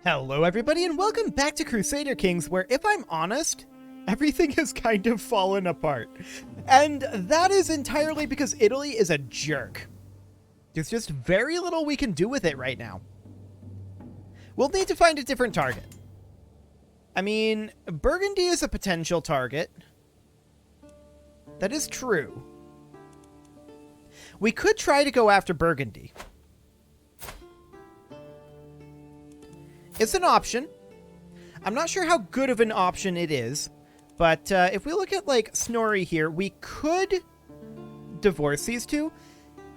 Hello everybody and welcome back to Crusader Kings, where if I'm honest, everything has kind of fallen apart. And that is entirely because Italy is a jerk. There's just very little we can do with it right now. We'll need to find a different target. I mean, Burgundy is a potential target. That is true. We could try to go after Burgundy. It's an option. I'm not sure how good of an option it is, but if we look at, like, Snorri here, we could divorce these two.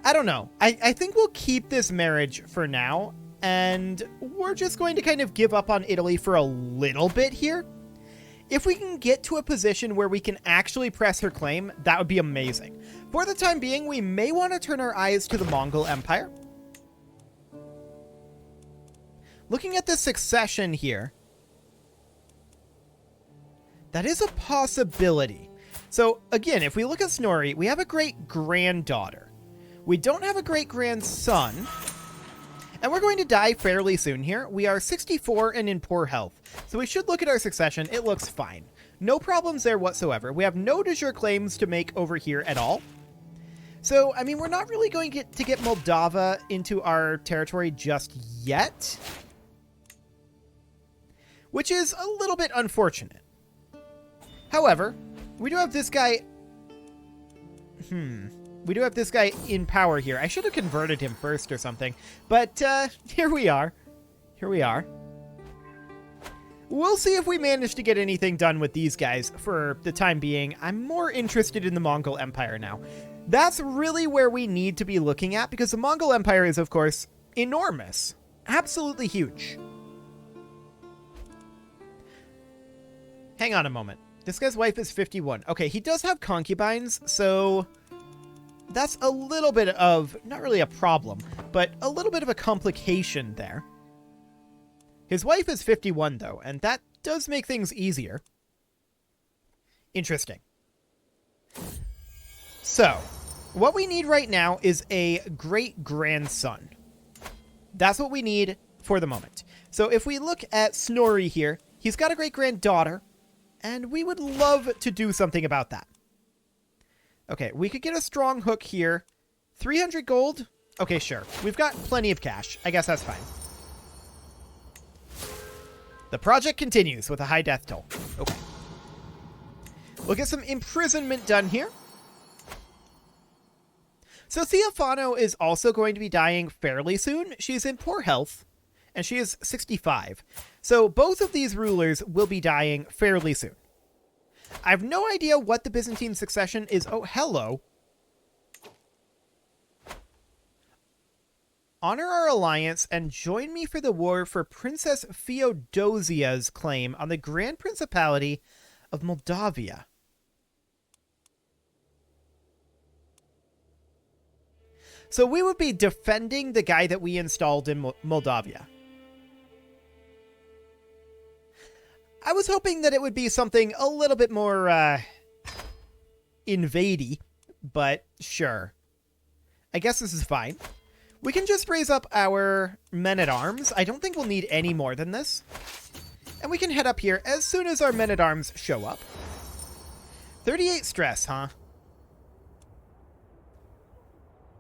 I don't know. I think we'll keep this marriage for now, and we're just going to kind of give up on Italy for a little bit here. If we can get to a position where we can actually press her claim, that would be amazing. For the time being, we may want to turn our eyes to the Mongol Empire. Looking at the succession here, that is a possibility. So again, if we look at Snorri, we have a great-granddaughter. We don't have a great-grandson, and we're going to die fairly soon here. We are 64 and in poor health, so we should look at our succession. It looks fine. No problems there whatsoever. We have no de jure claims to make over here at all. So, I mean, we're not really going to get Moldavia into our territory just yet, which is a little bit unfortunate. However, we do have this guy... We do have this guy in power here. I should have converted him first or something. But, here we are. Here we are. We'll see if we manage to get anything done with these guys for the time being. I'm more interested in the Mongol Empire now. That's really where we need to be looking at, because the Mongol Empire is, of course, enormous. Absolutely huge. Hang on a moment. This guy's wife is 51. Okay, he does have concubines, so that's a little bit of, not really a problem, but a little bit of a complication there. His wife is 51, though, and that does make things easier. Interesting. So, what we need right now is a great-grandson. That's what we need for the moment. So if we look at Snorri here, he's got a great-granddaughter, and we would love to do something about that. Okay, we could get a strong hook here. 300 gold? Okay, sure. We've got plenty of cash. I guess that's fine. The project continues with a high death toll. Okay. We'll get some imprisonment done here. So Theophano is also going to be dying fairly soon. She's in poor health, and she is 65. So both of these rulers will be dying fairly soon. I have no idea what the Byzantine succession is. Oh, hello. Honor our alliance and join me for the war for Princess Feodosia's claim on the Grand Principality of Moldavia. So we would be defending the guy that we installed in Moldavia. I was hoping that it would be something a little bit more, invadey, but sure. I guess this is fine. We can just raise up our men-at-arms. I don't think we'll need any more than this. And we can head up here as soon as our men-at-arms show up. 38 stress, huh?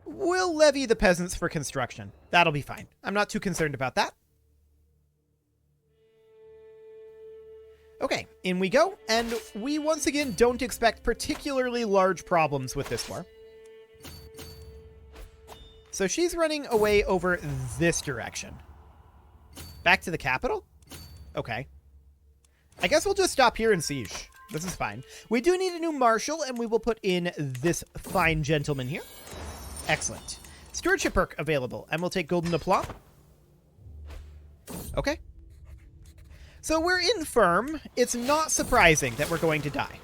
We'll levy the peasants for construction. That'll be fine. I'm not too concerned about that. Okay, in we go, and we once again don't expect particularly large problems with this war. So she's running away over this direction. Back to the capital? Okay. I guess we'll just stop here and siege. This is fine. We do need a new marshal, and we will put in this fine gentleman here. Excellent. Stewardship perk available, and we'll take golden aplomb. Okay. So we're infirm. It's not surprising that we're going to die.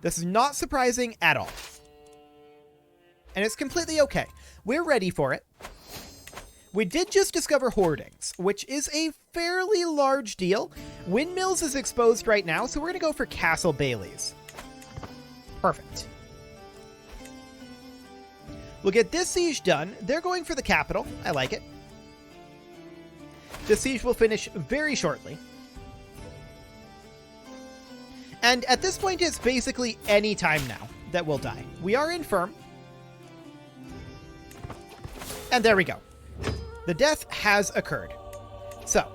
This is not surprising at all. And it's completely okay. We're ready for it. We did just discover hoardings, which is a fairly large deal. Windmills is exposed right now, so we're going to go for Castle Baileys. Perfect. We'll get this siege done. They're going for the capital. I like it. The siege will finish very shortly. And at this point, it's basically any time now that we'll die. We are infirm. And there we go. The death has occurred. So,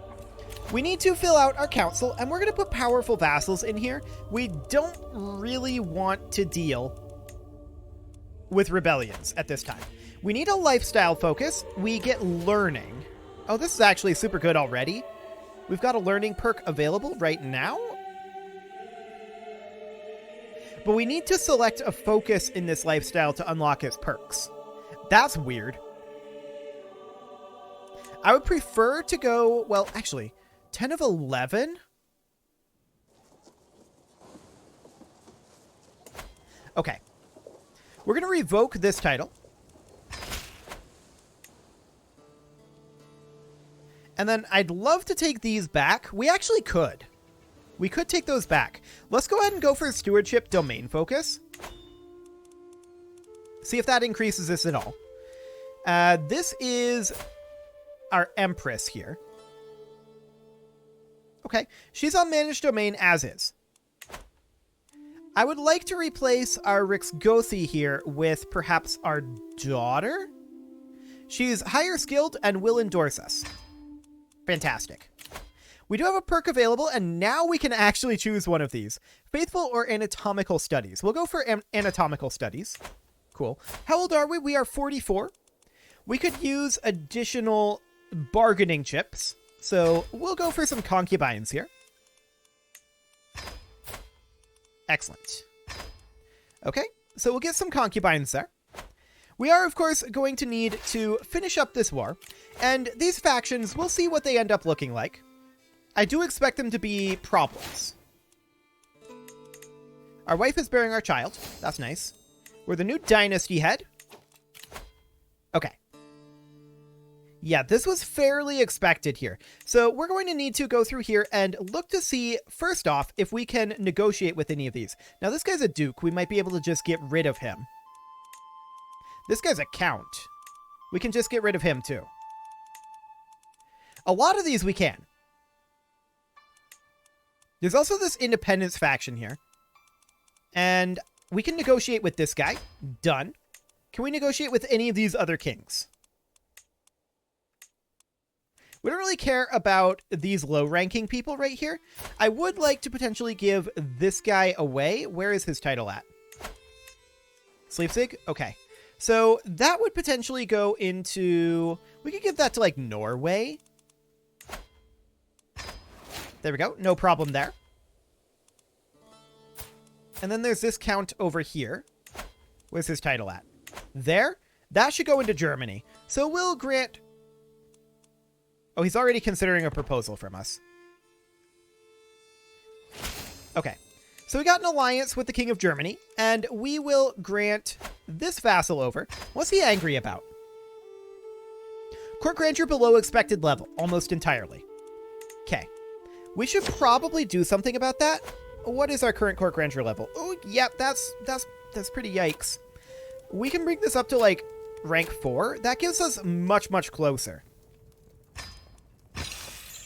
we need to fill out our council, and we're going to put powerful vassals in here. We don't really want to deal with rebellions at this time. We need a lifestyle focus. We get learning. Oh, this is actually super good already. We've got a learning perk available right now. But we need to select a focus in this lifestyle to unlock its perks. That's weird. I would prefer to go, well, actually, 10 of 11? Okay. We're going to revoke this title. And then I'd love to take these back. We actually could. We could take those back. Let's go ahead and go for stewardship domain focus. See if that increases this at all. This is our Empress here. Okay, she's on managed domain as is. I would like to replace our Rixgothi here with perhaps our daughter. She's higher skilled and will endorse us. Fantastic. We do have a perk available, and now we can actually choose one of these. Faithful or anatomical studies. We'll go for anatomical studies. Cool. How old are we? We are 44. We could use additional bargaining chips. So we'll go for some concubines here. Excellent. Okay, so we'll get some concubines there. We are, of course, going to need to finish up this war. And these factions, we'll see what they end up looking like. I do expect them to be problems. Our wife is bearing our child. That's nice. We're the new dynasty head. Okay. Yeah, this was fairly expected here. So we're going to need to go through here and look to see, first off, if we can negotiate with any of these. Now, this guy's a duke. We might be able to just get rid of him. This guy's a count. We can just get rid of him, too. A lot of these we can. There's also this independence faction here. And we can negotiate with this guy. Done. Can we negotiate with any of these other kings? We don't really care about these low-ranking people right here. I would like to potentially give this guy away. Where is his title at? Sleipzig? Okay. So that would potentially go into... We could give that to, like, Norway. There we go. No problem there. And then there's this count over here. Where's his title at? There. That should go into Germany. So we'll grant... Oh, he's already considering a proposal from us. Okay. So we got an alliance with the King of Germany, and we will grant this vassal over. What's he angry about? Court grandeur below expected level, almost entirely. Okay. We should probably do something about that. What is our current court grandeur level? Oh, yep, that's pretty yikes. We can bring this up to, like, rank 4. That gives us much, much closer.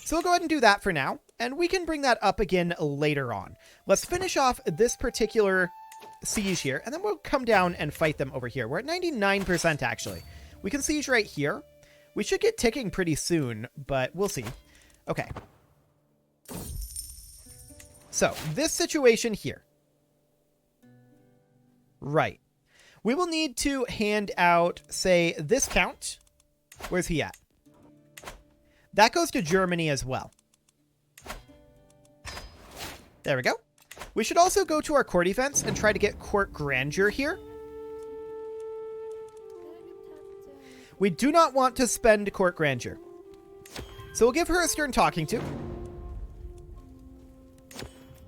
So we'll go ahead and do that for now, and we can bring that up again later on. Let's finish off this particular siege here, and then we'll come down and fight them over here. We're at 99% actually. We can siege right here. We should get ticking pretty soon, but we'll see. Okay. So, this situation here. Right. We will need to hand out, say, this count. Where's he at? That goes to Germany as well. There we go. We should also go to our court events and try to get court grandeur here. We do not want to spend court grandeur. So we'll give her a stern talking to.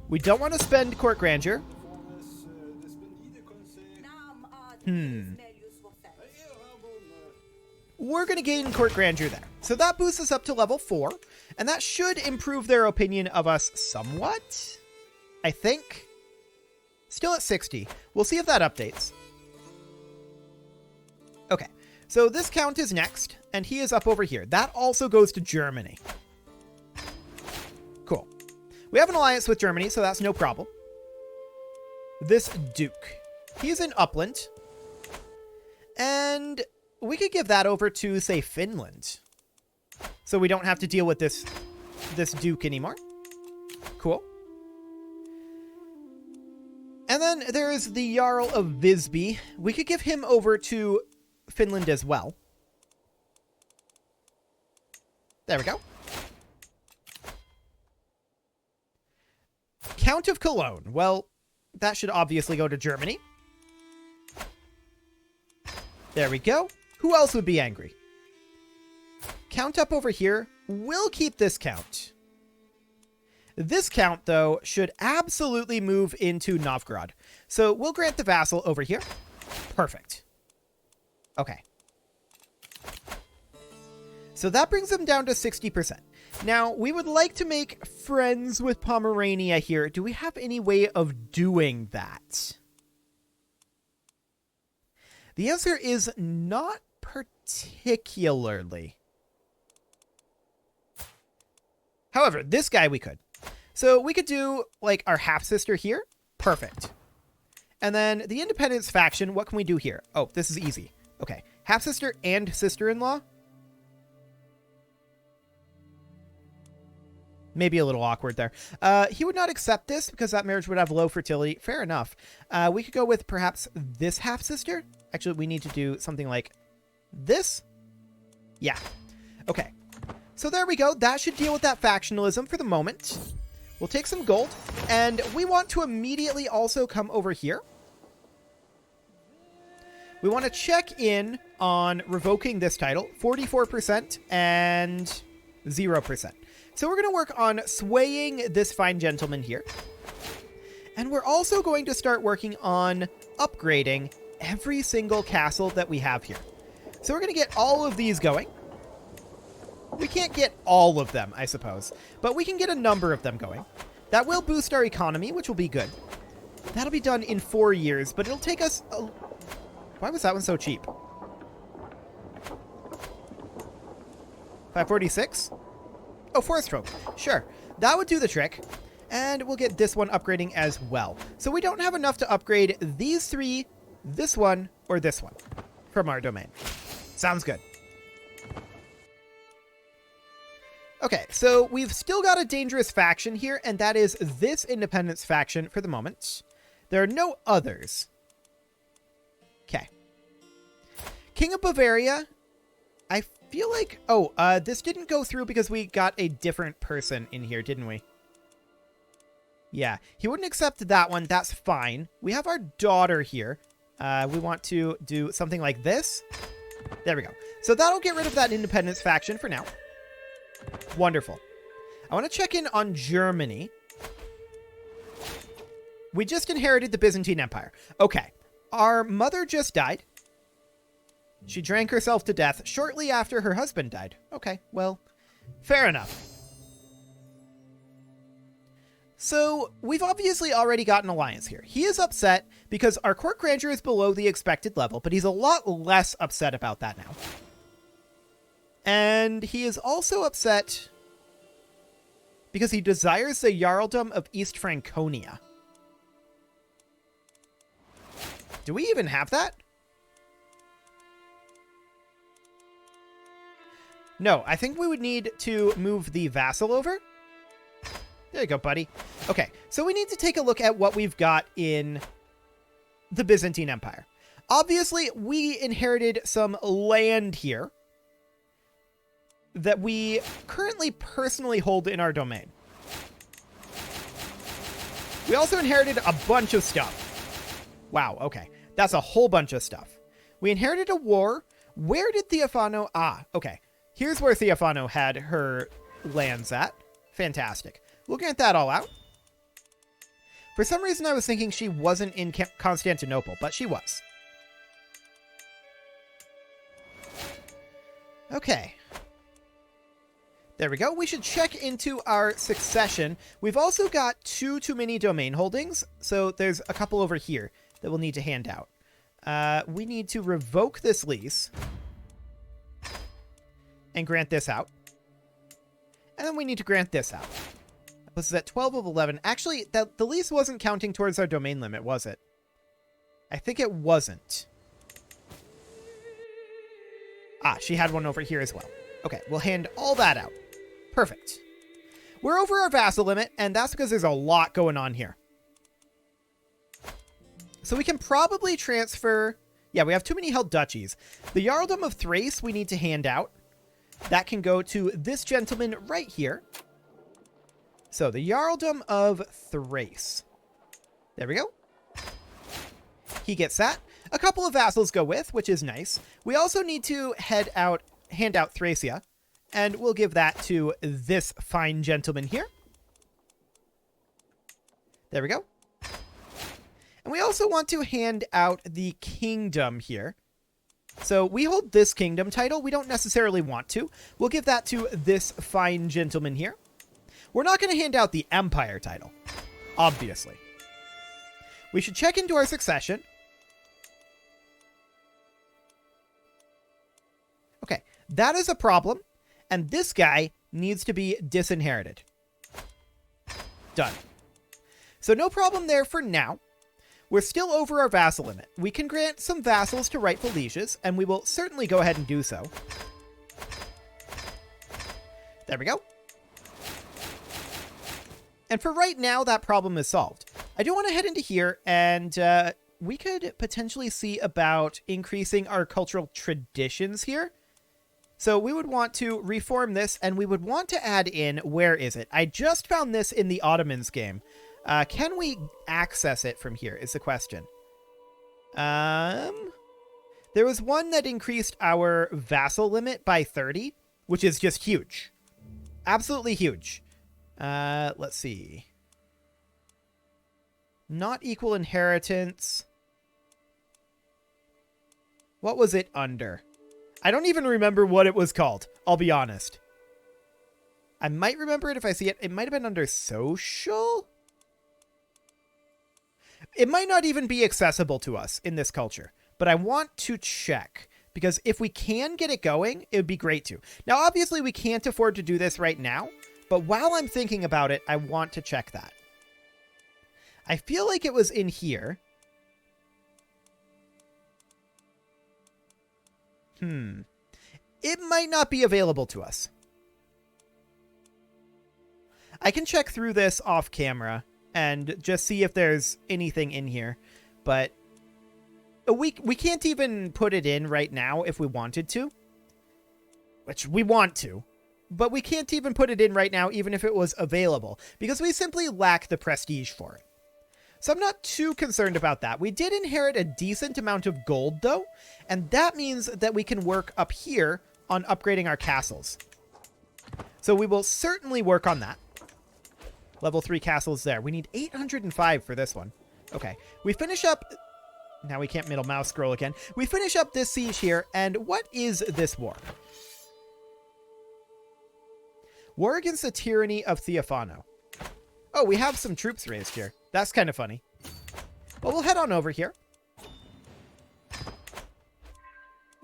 We don't want to spend court grandeur. We're going to gain court grandeur there. So that boosts us up to level 4. And that should improve their opinion of us somewhat. I think. Still at 60. We'll see if that updates. Okay. So this count is next. And he is up over here. That also goes to Germany. We have an alliance with Germany, so that's no problem. This Duke. He's in Upland. And we could give that over to, say, Finland. So we don't have to deal with this Duke anymore. Cool. And then there is the Jarl of Visby. We could give him over to Finland as well. There we go. Count of Cologne. Well, that should obviously go to Germany. There we go. Who else would be angry? Count up over here. We'll keep this count. This count, though, should absolutely move into Novgorod. So we'll grant the vassal over here. Perfect. Okay. So that brings them down to 60%. Now, we would like to make friends with Pomerania here. Do we have any way of doing that? The answer is not particularly. However, this guy we could. So we could do, like, our half-sister here. Perfect. And then the Independence faction, what can we do here? Oh, this is easy. Okay. Half-sister and sister-in-law. Maybe a little awkward there. He would not accept this because that marriage would have low fertility. Fair enough. We could go with perhaps this half-sister. Actually, we need to do something like this. Yeah. Okay. So there we go. That should deal with that factionalism for the moment. We'll take some gold. And we want to immediately also come over here. We want to check in on revoking this title. 44% and 0%. So we're going to work on swaying this fine gentleman here. And we're also going to start working on upgrading every single castle that we have here. So we're going to get all of these going. We can't get all of them, I suppose, but we can get a number of them going. That will boost our economy, which will be good. That'll be done in 4 years, but it'll take us... Why was that one so cheap? 546? Oh, Forest Folk. Sure. That would do the trick. And we'll get this one upgrading as well. So we don't have enough to upgrade these three, this one, or this one from our domain. Sounds good. Okay, so we've still got a dangerous faction here, and that is this Independence faction for the moment. There are no others. Okay. King of Bavaria, I feel like... Oh, this didn't go through because we got a different person in here, didn't we? Yeah, he wouldn't accept that one. That's fine. We have our daughter here. We want to do something like this. There we go. So that'll get rid of that Independence faction for now. Wonderful. I want to check in on Germany. We just inherited the Byzantine Empire. Okay. Our mother just died. She drank herself to death shortly after her husband died. Okay, well, fair enough. So, we've obviously already got an alliance here. He is upset because our court grandeur is below the expected level, but he's a lot less upset about that now. And he is also upset because he desires the Jarldom of East Franconia. Do we even have that? No, I think we would need to move the vassal over. There you go, buddy. Okay, so we need to take a look at what we've got in the Byzantine Empire. Obviously, we inherited some land here that we currently personally hold in our domain. We also inherited a bunch of stuff. Wow, okay. That's a whole bunch of stuff. We inherited a war. Where did Theophano... Ah, okay. Here's where Theophano had her lands at. Fantastic. We'll get that all out. For some reason, I was thinking she wasn't in Constantinople, but she was. Okay. There we go. We should check into our succession. We've also got too many domain holdings, so there's a couple over here that we'll need to hand out. We need to revoke this lease and grant this out. And then we need to grant this out. Was it 12 of 11? Actually, the lease wasn't counting towards our domain limit, was it? I think it wasn't. Ah, she had one over here as well. Okay, we'll hand all that out. Perfect. We're over our vassal limit, and that's because there's a lot going on here. So we can probably transfer... Yeah, we have too many held duchies. The Jarldom of Thrace we need to hand out. That can go to this gentleman right here. So the Jarldom of Thrace. There we go. He gets that. A couple of vassals go with, which is nice. We also need to hand out Thracia, and we'll give that to this fine gentleman here. There we go. And we also want to hand out the kingdom here. So we hold this kingdom title. We don't necessarily want to. We'll give that to this fine gentleman here. We're not going to hand out the empire title, obviously. We should check into our succession. Okay, that is a problem. And this guy needs to be disinherited. Done. So no problem there for now. We're still over our vassal limit. We can grant some vassals to rightful lieges, and we will certainly go ahead and do so. There we go. And for right now, that problem is solved. I do want to head into here, and we could potentially see about increasing our cultural traditions here. So we would want to reform this, and we would want to add in, where is it? I just found this in the Ottomans game. Can we access it from here is the question. There was one that increased our vassal limit by 30, which is just huge. Absolutely huge. Let's see. Not equal inheritance. What was it under? I don't even remember what it was called, I'll be honest. I might remember it if I see it. It might have been under social? It might not even be accessible to us in this culture, but I want to check, because if we can get it going, it would be great to. Now, obviously, we can't afford to do this right now, but while I'm thinking about it, I want to check that. I feel like it was in here. It might not be available to us. I can check through this off camera and just see if there's anything in here, but we can't even put it in right now if we wanted to, which we want to, but we can't even put it in right now even if it was available, because we simply lack the prestige for it. So I'm not too concerned about that. We did inherit a decent amount of gold, though, and that means that we can work up here on upgrading our castles. So we will certainly work on that. Level 3 castles there. We need 805 for this one. Okay, we finish up... Now we can't middle mouse scroll again. We finish up this siege here, and what is this war? War against the tyranny of Theophano. Oh, we have some troops raised here. That's kind of funny. Well, we'll head on over here.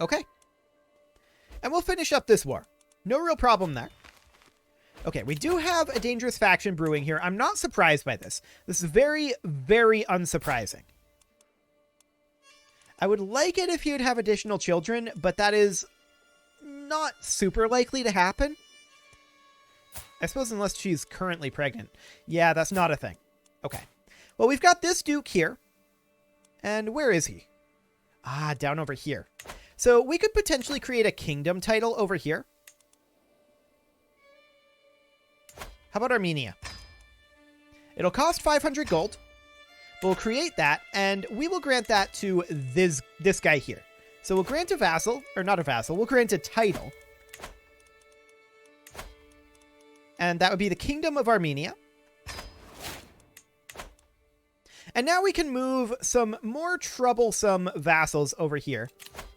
Okay. And we'll finish up this war. No real problem there. Okay, we do have a dangerous faction brewing here. I'm not surprised by this. This is very, very unsurprising. I would like it if you'd have additional children, but that is not super likely to happen. I suppose unless she's currently pregnant. Yeah, that's not a thing. Okay. Well, we've got this duke here. And where is he? Ah, down over here. So we could potentially create a kingdom title over here. How about Armenia? It'll cost 500 gold. We'll create that, and we will grant that to this guy here. So we'll grant a vassal, or not a vassal, we'll grant a title. And that would be the Kingdom of Armenia. And now we can move some more troublesome vassals over here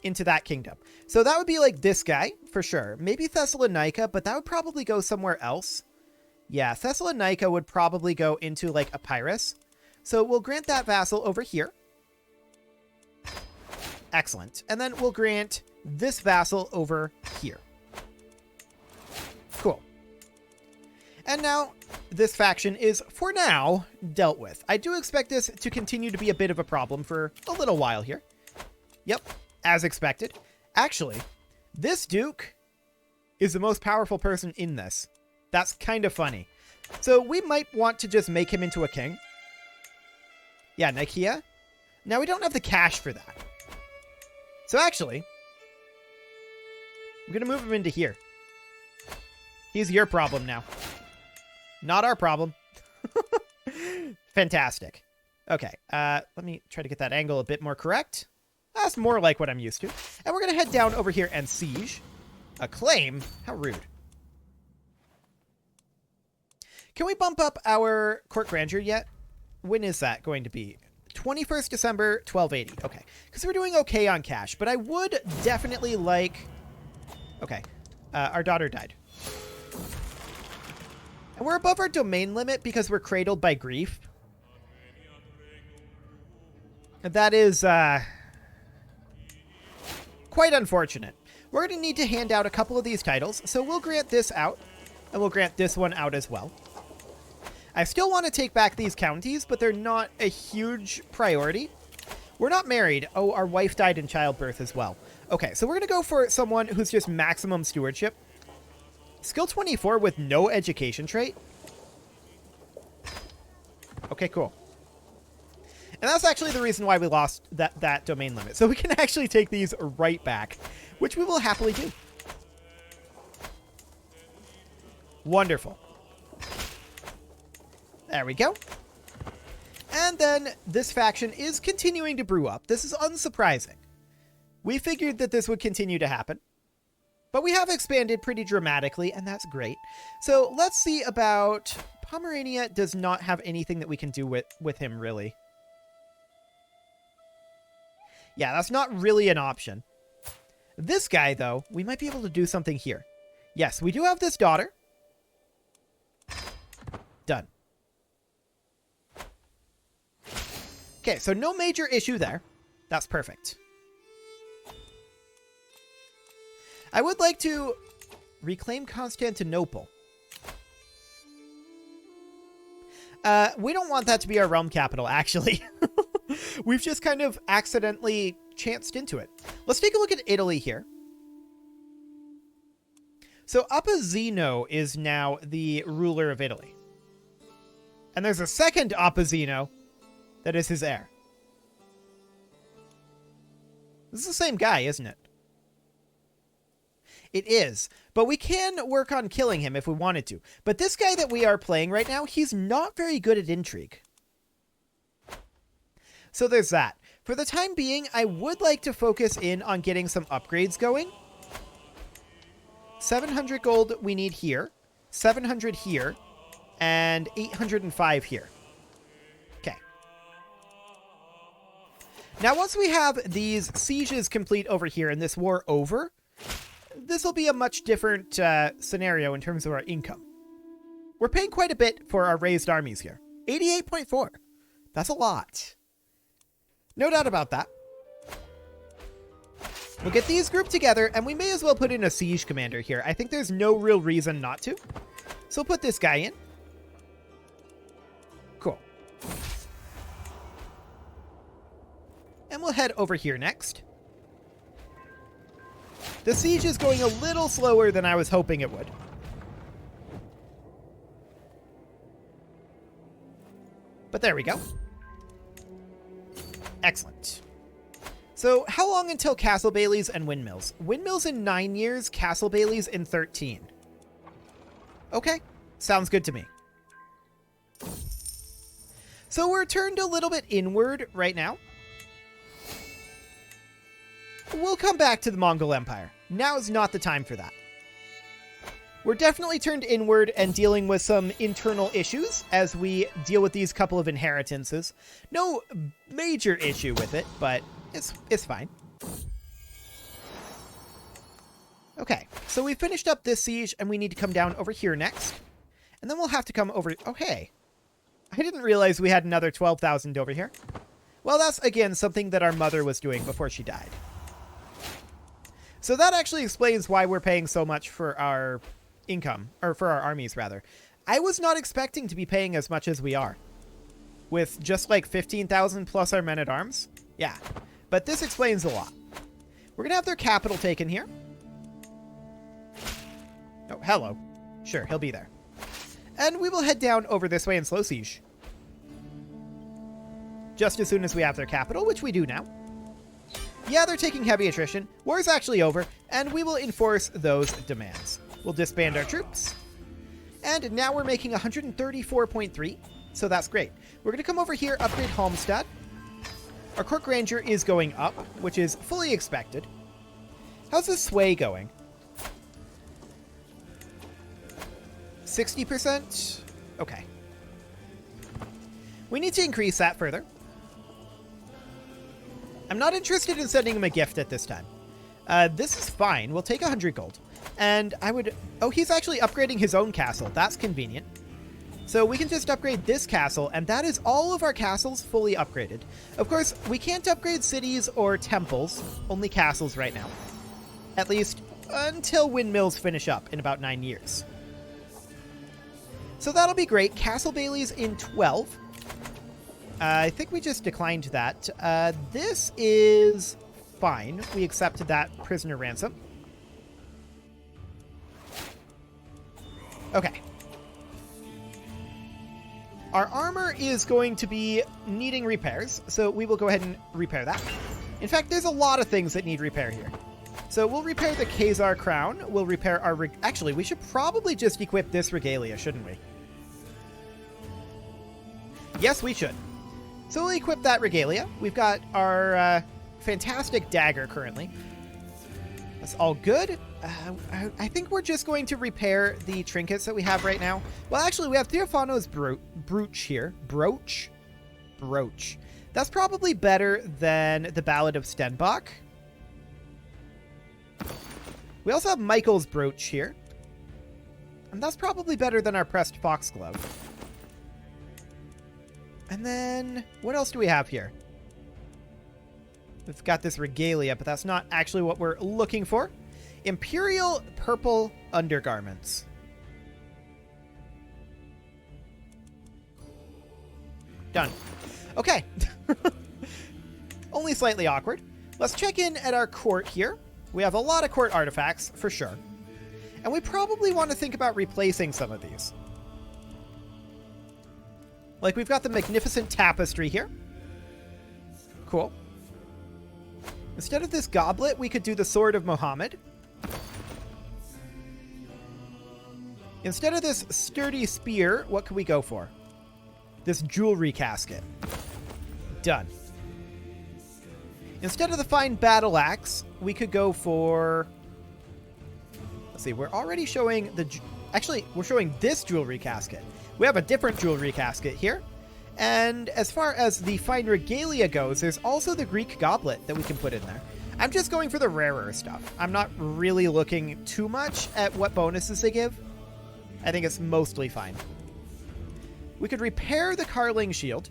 into that kingdom. So that would be like this guy, for sure. Maybe Thessalonica, but that would probably go somewhere else. Yeah, Thessalonica would probably go into like Epirus. So we'll grant that vassal over here. Excellent. And then we'll grant this vassal over here. Cool. And now this faction is, for now, dealt with. I do expect this to continue to be a bit of a problem for a little while here. Yep, as expected. Actually, this Duke is the most powerful person in this. That's kind of funny. So we might want to just make him into a king. Yeah, Nicaea. Now we don't have the cash for that. So actually, I'm going to move him into here. He's your problem now. Not our problem. Fantastic. Okay, let me try to get that angle a bit more correct. That's more like what I'm used to. And we're going to head down over here and siege. A claim? How rude. Can we bump up our court grandeur yet? When is that going to be? 21st December, 1280. Okay, because we're doing okay on cash. But I would definitely like... Okay, our daughter died. And we're above our domain limit because we're cradled by grief. And that is quite unfortunate. We're going to need to hand out a couple of these titles, so we'll grant this out, and we'll grant this one out as well. I still want to take back these counties, but they're not a huge priority. We're not married. Oh, our wife died in childbirth as well. Okay, so we're going to go for someone who's just maximum stewardship. Skill 24 with no education trait. Okay, cool. And that's actually the reason why we lost that domain limit. So we can actually take these right back, which we will happily do. Wonderful. There we go. And then this faction is continuing to brew up. This is unsurprising. We figured that this would continue to happen. But we have expanded pretty dramatically, and that's great. So let's see about... Pomerania does not have anything that we can do with him, really. Yeah, that's not really an option. This guy, though, we might be able to do something here. Yes, we do have this daughter. Done. Okay, so no major issue there. That's perfect. I would like to reclaim Constantinople. We don't want that to be our realm capital, actually. We've just kind of accidentally chanced into it. Let's take a look at Italy here. So Appizzino is now the ruler of Italy. And there's a second Appizzino that is his heir. This is the same guy, isn't it? It is, but we can work on killing him if we wanted to. But this guy that we are playing right now, he's not very good at intrigue. So there's that. For the time being, I would like to focus in on getting some upgrades going. 700 gold we need here, 700 here, and 805 here. Okay. Now, once we have these sieges complete over here and this war over, this will be a much different scenario in terms of our income. We're paying quite a bit for our raised armies here. 88.4. That's a lot. No doubt about that. We'll get these grouped together, and we may as well put in a siege commander here. I think there's no real reason not to. So we'll put this guy in. Cool. And we'll head over here next. The siege is going a little slower than I was hoping it would. But there we go. Excellent. So how long until Castle Baileys and Windmills? Windmills in 9 years, Castle Baileys in 13. Okay, sounds good to me. So we're turned a little bit inward right now. We'll come back to the Mongol Empire. Now is not the time for that. We're definitely turned inward and dealing with some internal issues as we deal with these couple of inheritances. No major issue with it, but it's fine. Okay, so we finished up this siege and we need to come down over here next. And then we'll have to come over... Oh, hey. I didn't realize we had another 12,000 over here. Well, that's, again, something that our mother was doing before she died. So that actually explains why we're paying so much for our income, or for our armies, rather. I was not expecting to be paying as much as we are. With just like 15,000 plus our men-at-arms. Yeah. But this explains a lot. We're going to have their capital taken here. Oh, hello. Sure, he'll be there. And we will head down over this way and slow siege. Just as soon as we have their capital, which we do now. Yeah, they're taking heavy attrition. War is actually over, and we will enforce those demands. We'll disband our troops. And now we're making 134.3, so that's great. We're going to come over here, upgrade Halmstad. Our Court Grandeur is going up, which is fully expected. How's the sway going? 60%? Okay. We need to increase that further. I'm not interested in sending him a gift at this time. This is fine. We'll take 100 gold. And I would... Oh, he's actually upgrading his own castle. That's convenient. So we can just upgrade this castle, and that is all of our castles fully upgraded. Of course, we can't upgrade cities or temples, only castles right now. At least until windmills finish up in about 9 years. So that'll be great. Castle Bailey's in 12. I think we just declined that. This is fine. We accepted that prisoner ransom. Okay. Our armor is going to be needing repairs, so we will go ahead and repair that. In fact, there's a lot of things that need repair here. So we'll repair the Khazar crown. We'll repair our... Actually, we should probably just equip this regalia, shouldn't we? Yes, we should. So we'll equip that regalia. We've got our fantastic dagger currently. That's all good. I think we're just going to repair the trinkets that we have right now. Well, actually, we have Theophano's brooch here. Brooch. That's probably better than the Ballad of Stenbock. We also have Michael's brooch here. And that's probably better than our pressed foxglove. And then, what else do we have here? We've got this regalia, but that's not actually what we're looking for. Imperial purple undergarments. Done. Okay. Only slightly awkward. Let's check in at our court here. We have a lot of court artifacts, for sure. And we probably want to think about replacing some of these. Like, we've got the magnificent tapestry here. Cool. Instead of this goblet, we could do the Sword of Muhammad. Instead of this sturdy spear, what could we go for? This jewelry casket. Done. Instead of the fine battle axe, we could go for... Let's see, we're already showing the... Actually, we're showing this jewelry casket. We have a different jewelry casket here. And as far as the fine regalia goes, there's also the Greek goblet that we can put in there. I'm just going for the rarer stuff. I'm not really looking too much at what bonuses they give. I think it's mostly fine. We could repair the Carling shield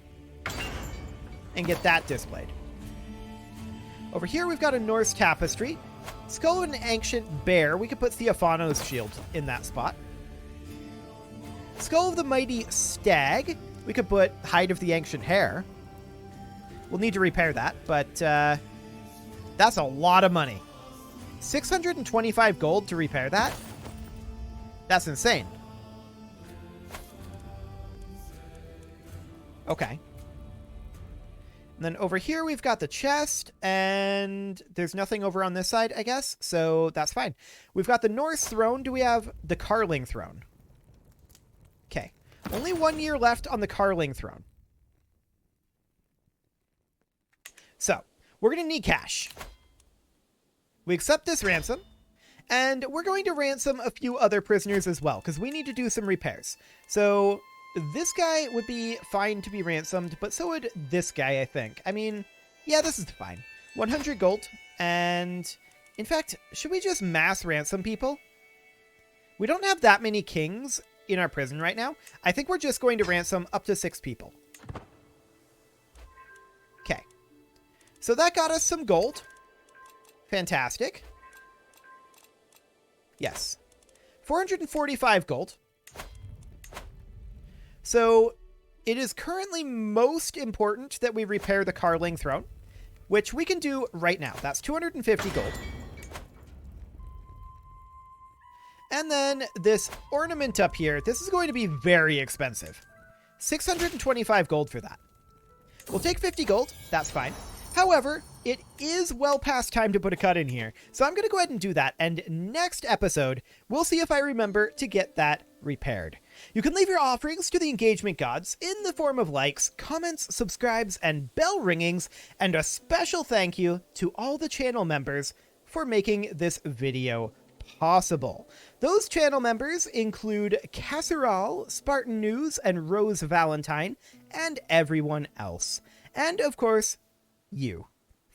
and get that displayed. Over here, we've got a Norse tapestry. Skull of an ancient bear. We could put Theophano's shield in that spot. Skull of the mighty stag. We could put hide of the ancient hare. We'll need to repair that, but that's a lot of money. 625 gold to repair that? That's insane. Okay. And then over here, we've got the chest, and there's nothing over on this side, I guess, so that's fine. We've got the Norse throne. Do we have the Carling throne? Okay. Only 1 year left on the Carling throne. So, we're going to need cash. We accept this ransom, and we're going to ransom a few other prisoners as well, because we need to do some repairs. So... this guy would be fine to be ransomed, but so would this guy, I think. I mean, yeah, this is fine. 100 gold, and in fact, should we just mass ransom people? We don't have that many kings in our prison right now. I think we're just going to ransom up to 6 people. Okay. So that got us some gold. Fantastic. Yes. 445 gold. So it is currently most important that we repair the Carling throne, which we can do right now. That's 250 gold. And then this ornament up here, this is going to be very expensive. 625 gold for that. We'll take 50 gold, that's fine. However, it is well past time to put a cut in here, so I'm going to go ahead and do that, and next episode, we'll see if I remember to get that repaired. You can leave your offerings to the engagement gods in the form of likes, comments, subscribes, and bell ringings, and a special thank you to all the channel members for making this video possible. Those channel members include Casserole, Spartan News, and Rose Valentine, and everyone else. And of course, you.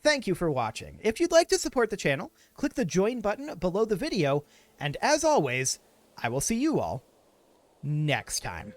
Thank you for watching. If you'd like to support the channel, click the join button below the video, and as always, I will see you all next time.